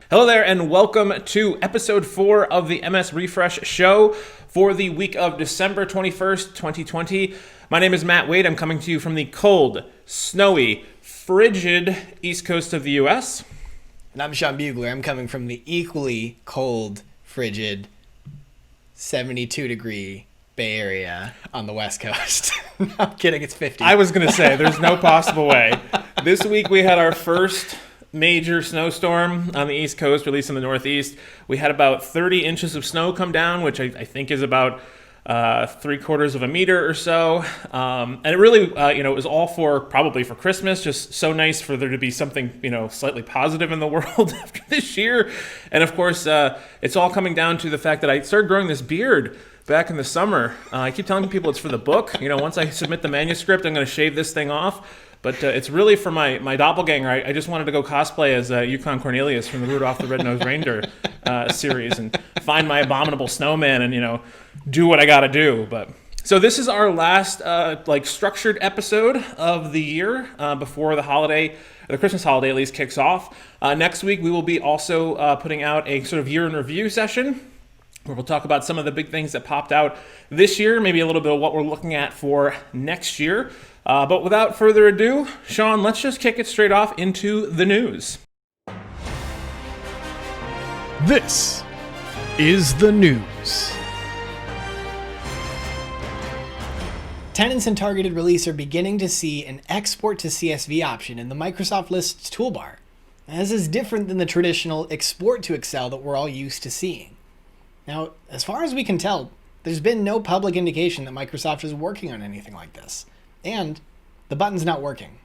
Hello there, and welcome to episode 4 of the MS Refresh show for the week of December 21st, 2020. My name is Matt Wade. I'm coming to you from the cold, snowy, frigid east coast of the U.S. And I'm Sean Bugler. I'm coming from the equally cold, frigid, 72-degree Bay Area on the West Coast. No, I'm kidding. It's 50. I was going to say, there's no possible way. This week we had our first major snowstorm on the East Coast, at least in the Northeast. We had about 30 inches of snow come down, which I think is about 3/4 of a meter or so. And it really, it was all probably for Christmas. Just so nice for there to be something, slightly positive in the world after this year. And of course, it's all coming down to the fact that I started growing this beard back in the summer. I keep telling people it's for the book. Once I submit the manuscript, I'm going to shave this thing off. But it's really for my doppelganger. I just wanted to go cosplay as Yukon Cornelius from the Rudolph the Red-Nosed Reindeer series and find my abominable snowman and, do what I got to do. But so this is our last structured episode of the year before the Christmas holiday at least kicks off. Next week we will be also putting out a sort of year in review session where we'll talk about some of the big things that popped out this year, maybe a little bit of what we're looking at for next year. But without further ado, Sean, let's just kick it straight off into the news. This is the news. Tenants in targeted release are beginning to see an export to CSV option in the Microsoft Lists toolbar. This is different than the traditional export to Excel that we're all used to seeing. Now, as far as we can tell, there's been no public indication that Microsoft is working on anything like this. And the button's not working.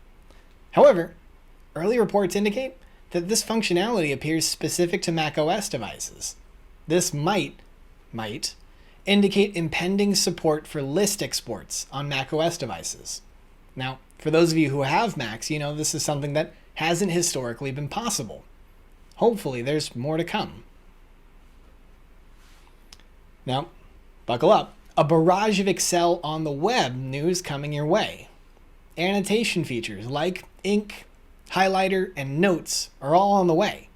However, early reports indicate that this functionality appears specific to macOS devices. This might indicate impending support for list exports on macOS devices. Now, for those of you who have Macs, this is something that hasn't historically been possible. Hopefully, there's more to come. Now, buckle up. A barrage of Excel on the web news coming your way. Annotation features like ink, highlighter, and notes are all on the way,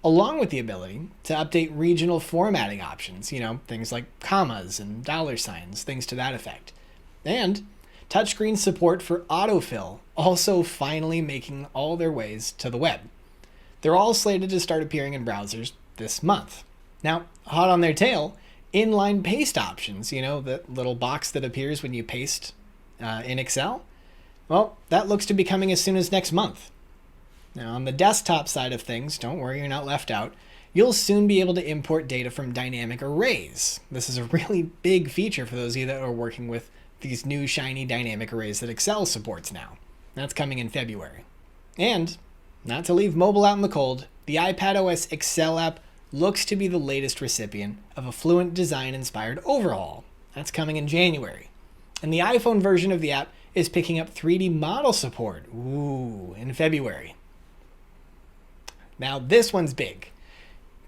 along with the ability to update regional formatting options, things like commas and $signs, things to that effect. And touchscreen support for autofill also finally making all their ways to the web. They're all slated to start appearing in browsers this month. Now, hot on their tail, inline paste options, the little box that appears when you paste in Excel. Well, that looks to be coming as soon as next month. Now, on the desktop side of things, don't worry, you're not left out. You'll soon be able to import data from dynamic arrays. This is a really big feature for those of you that are working with these new shiny dynamic arrays that Excel supports now. That's coming in February. And, not to leave mobile out in the cold, the iPadOS Excel app looks to be the latest recipient of a Fluent design-inspired overhaul. That's coming in January. And the iPhone version of the app is picking up 3D model support, in February. Now, this one's big.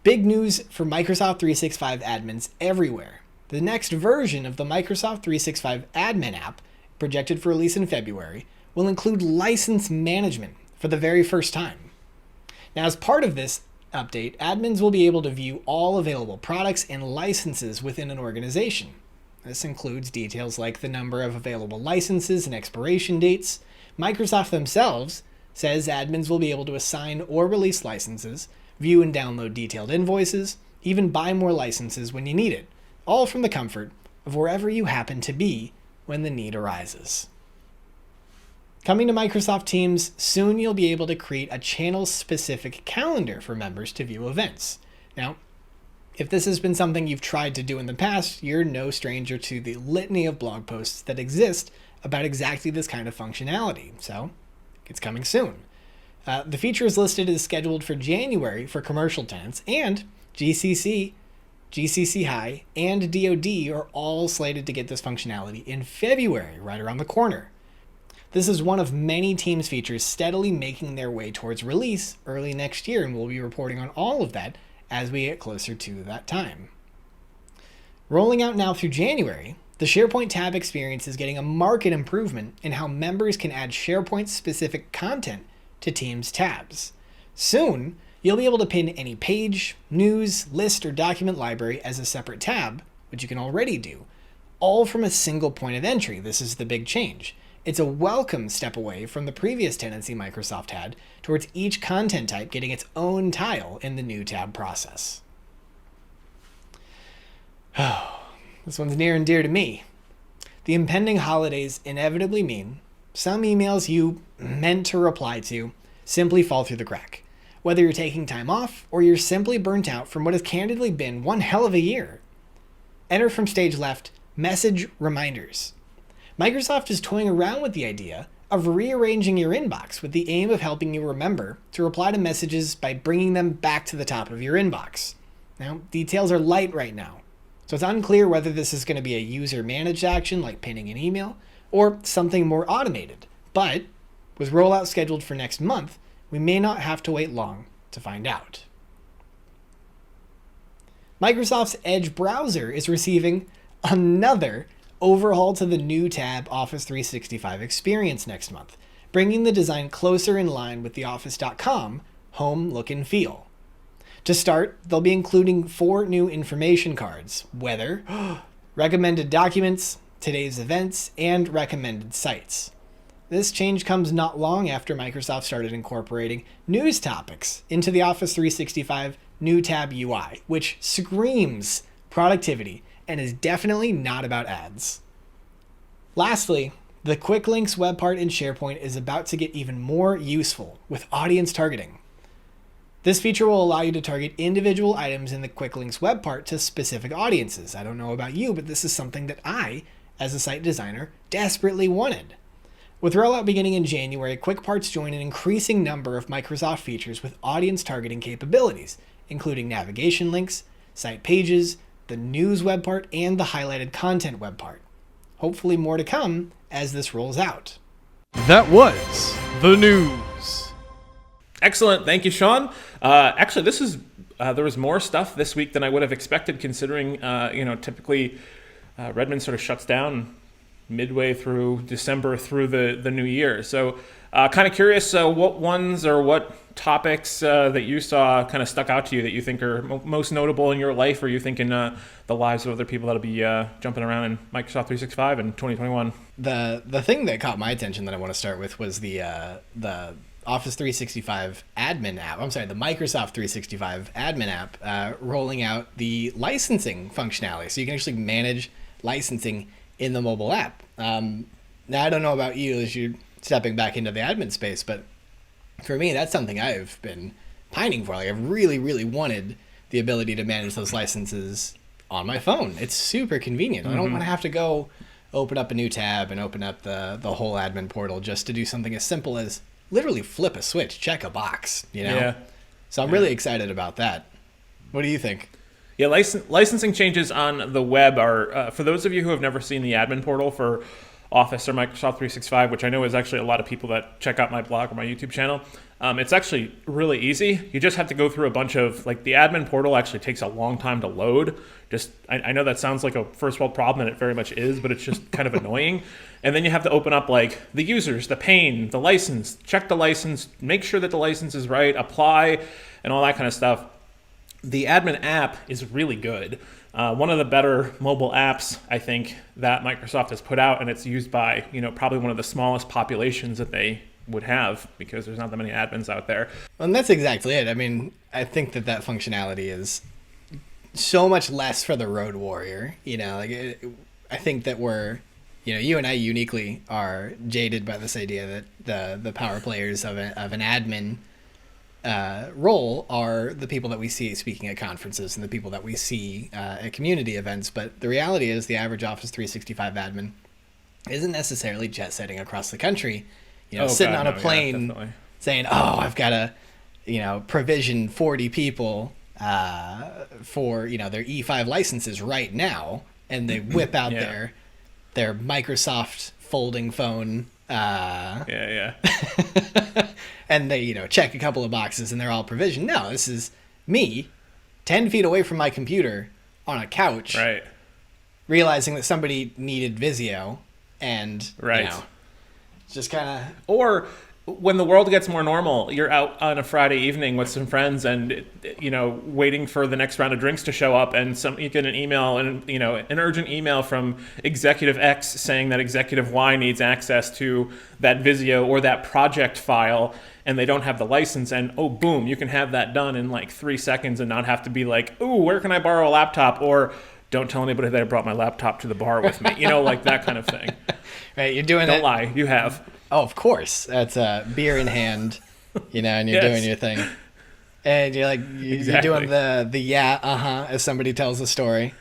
Big news for Microsoft 365 admins everywhere. The next version of the Microsoft 365 admin app, projected for release in February, will include license management for the very first time. Now, as part of this update, admins will be able to view all available products and licenses within an organization. This includes details like the number of available licenses and expiration dates. Microsoft themselves says admins will be able to assign or release licenses, view and download detailed invoices, even buy more licenses when you need it, all from the comfort of wherever you happen to be when the need arises. Coming to Microsoft Teams, soon you'll be able to create a channel-specific calendar for members to view events. Now, if this has been something you've tried to do in the past, you're no stranger to the litany of blog posts that exist about exactly this kind of functionality, so it's coming soon. The feature is listed as scheduled for January for commercial tenants, and GCC, GCC High, and DoD are all slated to get this functionality in February, right around the corner. This is one of many Teams features steadily making their way towards release early next year, and we'll be reporting on all of that as we get closer to that time. Rolling out now through January, the SharePoint tab experience is getting a marked improvement in how members can add SharePoint-specific content to Teams tabs. Soon, You'll be able to pin any page, news, list, or document library as a separate tab, which you can already do, all from a single point of entry. This is the big change. It's a welcome step away from the previous tendency Microsoft had towards each content type getting its own tile in the new tab process. This one's near and dear to me. The impending holidays inevitably mean some emails you meant to reply to simply fall through the crack. Whether you're taking time off or you're simply burnt out from what has candidly been one hell of a year. Enter from stage left, message reminders. Microsoft is toying around with the idea of rearranging your inbox with the aim of helping you remember to reply to messages by bringing them back to the top of your inbox. Now, details are light right now, so it's unclear whether this is going to be a user-managed action like pinning an email or something more automated. But with rollout scheduled for next month, we may not have to wait long to find out. Microsoft's Edge browser is receiving another overhaul to the new tab Office 365 experience next month, bringing the design closer in line with the Office.com home look and feel. To start, they'll be including 4 new information cards: weather, recommended documents, today's events, and recommended sites. This change comes not long after Microsoft started incorporating news topics into the Office 365 new tab UI, which screams productivity and is definitely not about ads. Lastly, the quick links web part in SharePoint is about to get even more useful with audience targeting. This feature will allow you to target individual items in the quick links web part to specific audiences. I don't know about you, but this is something that I, as a site designer, desperately wanted. With rollout beginning in January, quick parts join an increasing number of Microsoft features with audience targeting capabilities, including navigation links, site pages, the news web part, and the highlighted content web part. Hopefully more to come as this rolls out. That was the news. Excellent. Thank you, Sean. Actually, this is there was more stuff this week than I would have expected, considering typically Redmond sort of shuts down midway through December through the new year. So kind of curious what ones or what topics that you saw kind of stuck out to you that you think are most notable in your life, or you think in the lives of other people that'll be jumping around in Microsoft 365 in 2021. The thing that caught my attention that I want to start with was the Office 365 admin app. I'm sorry, the Microsoft 365 admin app rolling out the licensing functionality. So you can actually manage licensing in the mobile app. Now, I don't know about you as you're stepping back into the admin space, but for me, that's something I've been pining for. Like, I've really, really wanted the ability to manage those licenses on my phone. It's super convenient. I don't want to have to go open up a new tab and open up the whole admin portal just to do something as simple as literally flip a switch, check a box, Yeah. So I'm really excited about that. What do you think? Yeah, licensing changes on the web are, for those of you who have never seen the admin portal for Office or Microsoft 365, which I know is actually a lot of people that check out my blog or my YouTube channel, it's actually really easy. You just have to go through a bunch of, the admin portal actually takes a long time to load. I know that sounds like a first world problem, and it very much is, but it's just kind of annoying. And then you have to open up the users, the pane, the license, check the license, make sure that the license is right, apply, and all that kind of stuff. The admin app is really good. One of the better mobile apps, I think, that Microsoft has put out, and it's used by, probably one of the smallest populations that they would have, because there's not that many admins out there. And that's exactly it. I mean, I think that functionality is so much less for the road warrior. I think that we're, you and I uniquely are jaded by this idea that the power players of an admin role are the people that we see speaking at conferences and the people that we see at community events. But the reality is the average Office 365 admin isn't necessarily jet setting across the country, sitting on a plane saying, I've got to, provision 40 people for, their E5 licenses right now. And they whip out their Microsoft folding phone. And they, check a couple of boxes and they're all provisioned. No, this is me 10 feet away from my computer on a couch, right, realizing that somebody needed Visio and, just kind of... Or when the world gets more normal, you're out on a Friday evening with some friends and, waiting for the next round of drinks to show up, and you get an email and, an urgent email from Executive X saying that Executive Y needs access to that Visio or that project file, and they don't have the license, and oh, boom, you can have that done in like 3 seconds and not have to be like, ooh, where can I borrow a laptop? Or don't tell anybody that I brought my laptop to the bar with me, like that kind of thing. Right, you're doing Don't lie, you have. Oh, of course. That's beer in hand, and you're doing your thing. And you're like, you're doing the yeah, as somebody tells a story.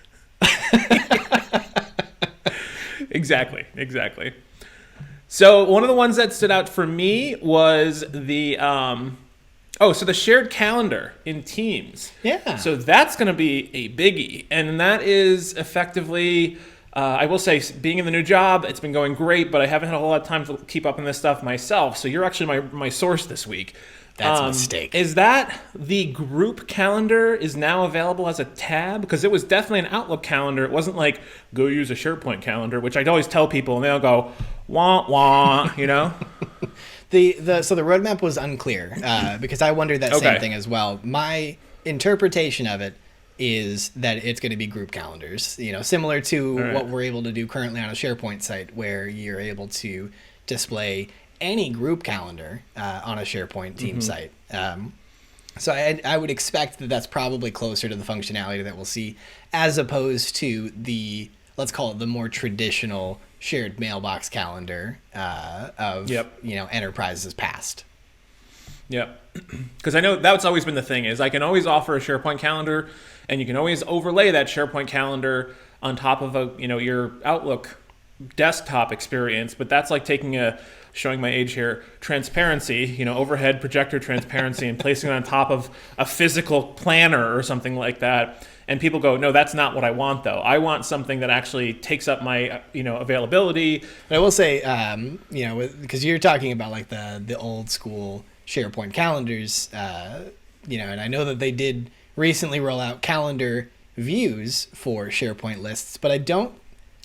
Exactly. So one of the ones that stood out for me was the, so the shared calendar in Teams. Yeah. So that's going to be a biggie. And that is effectively... I will say, being in the new job, it's been going great, but I haven't had a whole lot of time to keep up on this stuff myself. So you're actually my source this week. That's a mistake. Is that the group calendar is now available as a tab? Because it was definitely an Outlook calendar. It wasn't like, go use a SharePoint calendar, which I'd always tell people, and they'll go, wah, wah, So the roadmap was unclear, because I wondered that same thing as well. My interpretation of it is that it's going to be group calendars, similar to what we're able to do currently on a SharePoint site, where you're able to display any group calendar on a SharePoint team site. So I would expect that that's probably closer to the functionality that we'll see, as opposed to the, let's call it the more traditional shared mailbox calendar of enterprises past. Yep. Because I know that's always been the thing, is I can always offer a SharePoint calendar, and you can always overlay that SharePoint calendar on top of your Outlook desktop experience. But that's like showing my age here, transparency, overhead projector transparency, and placing it on top of a physical planner or something like that. And people go, no, that's not what I want, though. I want something that actually takes up my, availability. I will say, because you're talking about like the old school SharePoint calendars, and I know that they did recently roll out calendar views for SharePoint lists, but I don't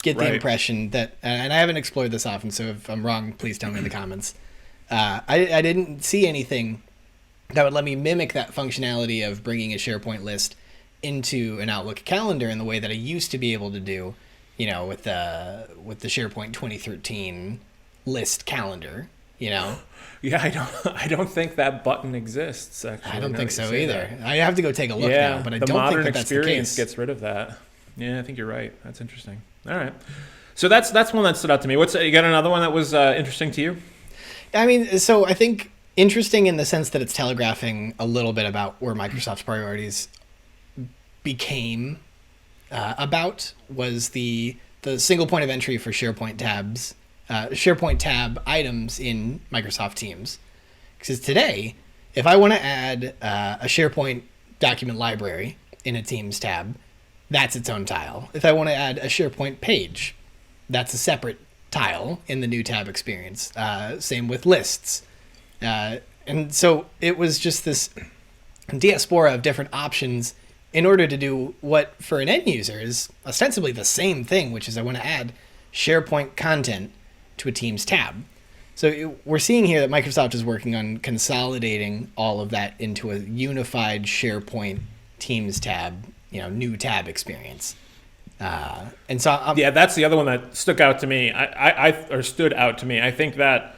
get the impression that, and I haven't explored this often, so if I'm wrong, please tell me in the comments. I didn't see anything that would let me mimic that functionality of bringing a SharePoint list into an Outlook calendar in the way that I used to be able to do, with the SharePoint 2013 list calendar, Yeah, I don't think that button exists. Actually, I don't think so either. I have to go take a look now, but I don't think that that's the case. The modern experience gets rid of that. Yeah, I think you're right. That's interesting. All right, so that's one that stood out to me. You got another one that was interesting to you? I mean, so I think interesting in the sense that it's telegraphing a little bit about where Microsoft's priorities became about was the single point of entry for SharePoint tabs. SharePoint tab items in Microsoft Teams. Because today, if I want to add a SharePoint document library in a Teams tab, that's its own tile. If I want to add a SharePoint page, that's a separate tile in the new tab experience. Same with lists. And so it was just this diaspora of different options in order to do what for an end user is ostensibly the same thing, which is I want to add SharePoint content to a Teams tab. So we're seeing here that Microsoft is working on consolidating all of that into a unified SharePoint Teams tab, new tab experience. And so that's the other one that stuck out to me. Stood out to me. I think that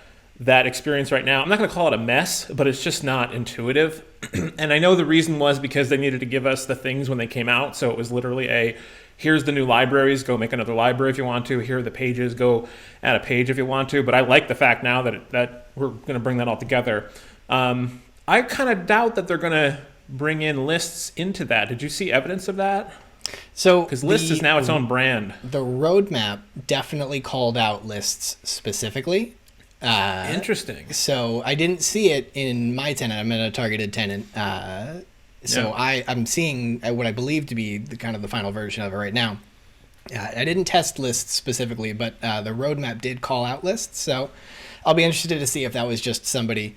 experience right now, I'm not going to call it a mess, but it's just not intuitive. And I know the reason was because they needed to give us the things when they came out. So it was literally here's the new libraries, go make another library if you want to. Here are the pages, go add a page if you want to. But I like the fact now that we're going to bring that all together. I kind of doubt that they're going to bring in lists into that. Did you see evidence of that? So because lists is now its own brand. The roadmap definitely called out lists specifically. Interesting. So I didn't see it in my tenant. I'm in a targeted tenant. I'm seeing what I believe to be the final version of it right now. I didn't test lists specifically, but the roadmap did call out lists. So I'll be interested to see if that was just somebody,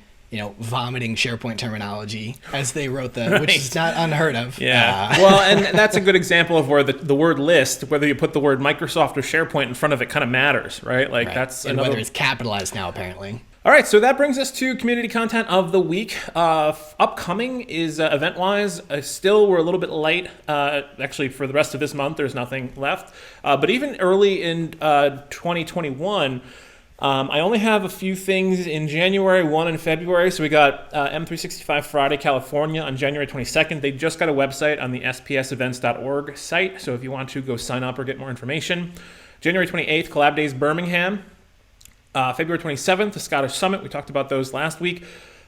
vomiting SharePoint terminology as they wrote which is not unheard of. Yeah. Well, and that's a good example of where the word list, whether you put the word Microsoft or SharePoint in front of it, kind of matters, right? Like that's and whether it's capitalized now, apparently. All right, so that brings us to community content of the week. Upcoming is event-wise. Still, we're a little bit light. Actually, for the rest of this month, there's nothing left. But even early in 2021, I only have a few things in January, one in February. So we got M365 Friday, California on January 22nd. They just got a website on the spsevents.org site. So if you want to go sign up or get more information. January 28th, Collab Days Birmingham. February 27th, the Scottish Summit. We talked about those last week.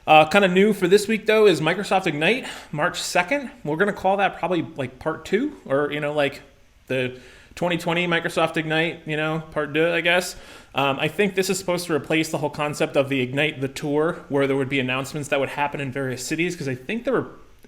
Kind of new for this week, though, is Microsoft Ignite, March 2nd. We're going to call that probably like part 2, or, like the 2020 Microsoft Ignite, part 2, I guess. I think this is supposed to replace the whole concept of the Ignite the Tour, where there would be announcements that would happen in various cities, because I think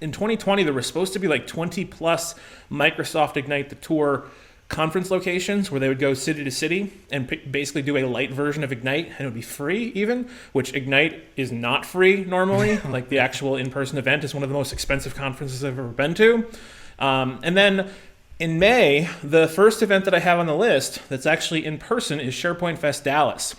in 2020, there were supposed to be like 20 plus Microsoft Ignite the Tour conference locations where they would go city to city and basically do a light version of Ignite, and it would be free even, which Ignite is not free normally. Like the actual in-person event is one of the most expensive conferences I've ever been to. And then in May, the first event that I have on the list that's actually in person is SharePoint Fest Dallas.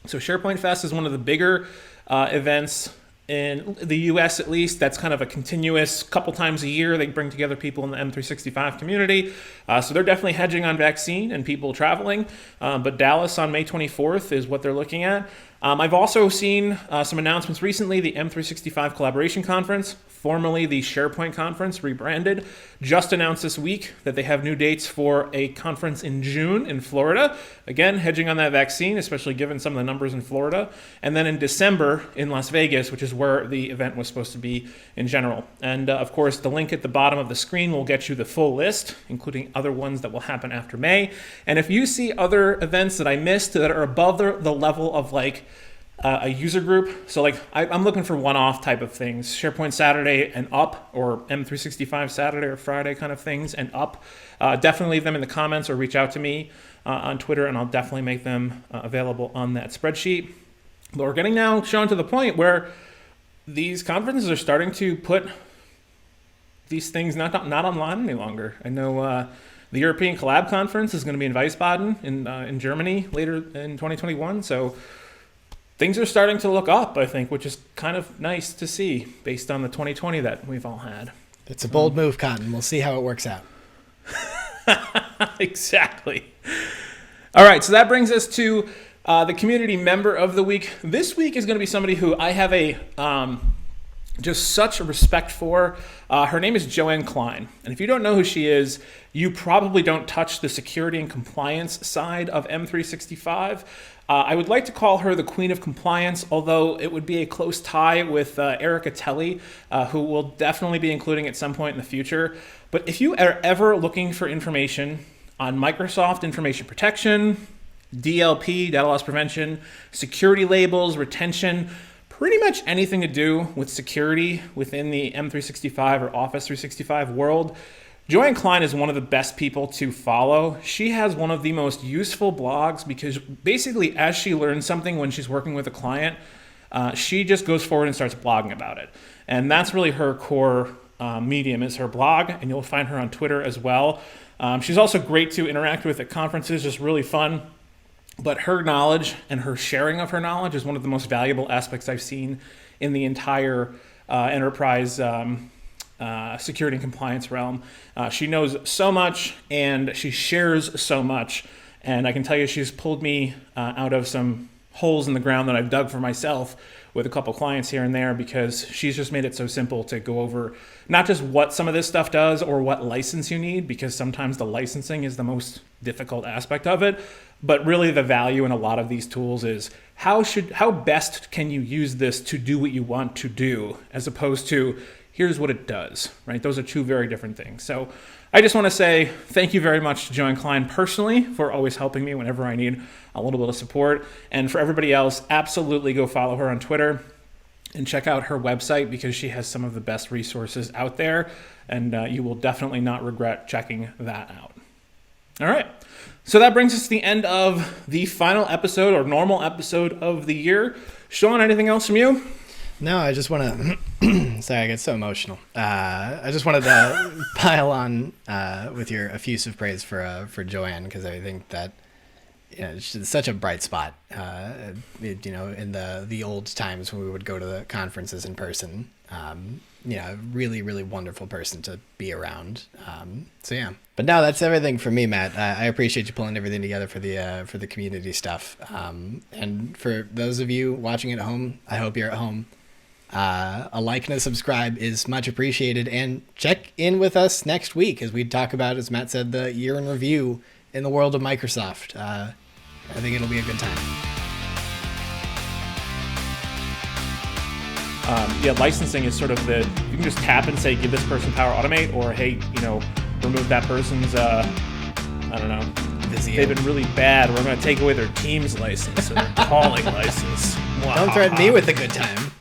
So SharePoint Fest is one of the bigger events in the US, at least. That's kind of a continuous couple times a year. They bring together people in the M365 community. So they're definitely hedging on vaccine and people traveling. But Dallas on May 24th is what they're looking at. I've also seen some announcements recently. The M365 Collaboration Conference, formerly the SharePoint Conference, rebranded, just announced this week that they have new dates for a conference in June in Florida. Again, hedging on that vaccine, especially given some of the numbers in Florida. And then in December in Las Vegas, which is where the event was supposed to be in general. And of course, the link at the bottom of the screen will get you the full list, including other ones that will happen after May. And if you see other events that I missed that are above the level of like a user group, so like I'm looking for one-off type of things, SharePoint Saturday and up, or M365 Saturday or Friday kind of things and up, definitely leave them in the comments or reach out to me on Twitter, and I'll definitely make them available on that spreadsheet. But we're getting now, Sean, to the point where these conferences are starting to put these things not online any longer. I know the European Collab Conference is going to be in Wiesbaden in Germany later in 2021, so things are starting to look up, I think, which is kind of nice to see based on the 2020 that we've all had. It's a bold move, Cotton. We'll see how it works out. Exactly. All right, so that brings us to the community member of the week. This week is going to be somebody who I have a just such a respect for. Her name is Joanne Klein. And if you don't know who she is, you probably don't touch the security and compliance side of M365. I would like to call her the Queen of Compliance, although it would be a close tie with Erica Telly, who we'll definitely be including at some point in the future. But if you are ever looking for information on Microsoft information protection, DLP, data loss prevention, security labels, retention, pretty much anything to do with security within the M365 or Office 365 world, Joanne Klein is one of the best people to follow. She has one of the most useful blogs because basically as she learns something when she's working with a client, she just goes forward and starts blogging about it. And that's really her core medium is her blog, and you'll find her on Twitter as well. She's also great to interact with at conferences, just really fun. But her knowledge and her sharing of her knowledge is one of the most valuable aspects I've seen in the entire enterprise security and compliance realm. She knows so much and she shares so much. And I can tell you she's pulled me out of some holes in the ground that I've dug for myself with a couple clients here and there, because she's just made it so simple to go over not just what some of this stuff does or what license you need, because sometimes the licensing is the most difficult aspect of it, but really the value in a lot of these tools is how best can you use this to do what you want to do, as opposed to here's what it does, right? Those are two very different things. So I just want to say thank you very much to Joanne Klein personally for always helping me whenever I need a little bit of support. And for everybody else, absolutely go follow her on Twitter and check out her website, because she has some of the best resources out there, and you will definitely not regret checking that out. All right. So that brings us to the end of the final episode or normal episode of the year. Sean, anything else from you? No, I just want to, sorry, I get so emotional. I just wanted to pile on with your effusive praise for Joanne, because I think that she's such a bright spot. In the old times when we would go to the conferences in person. Really, really wonderful person to be around. So yeah. But no, that's everything for me, Matt. I appreciate you pulling everything together for the community stuff. And for those of you watching at home, I hope you're at home. A like and a subscribe is much appreciated. And check in with us next week as we talk about, as Matt said, the year in review in the world of Microsoft. I think it'll be a good time. Licensing is sort of you can just tap and say, give this person Power Automate, or hey, remove that person's, I don't know, Visio. they've been really bad. We're going to take away their Teams license or their calling license. Don't threaten me with a good time.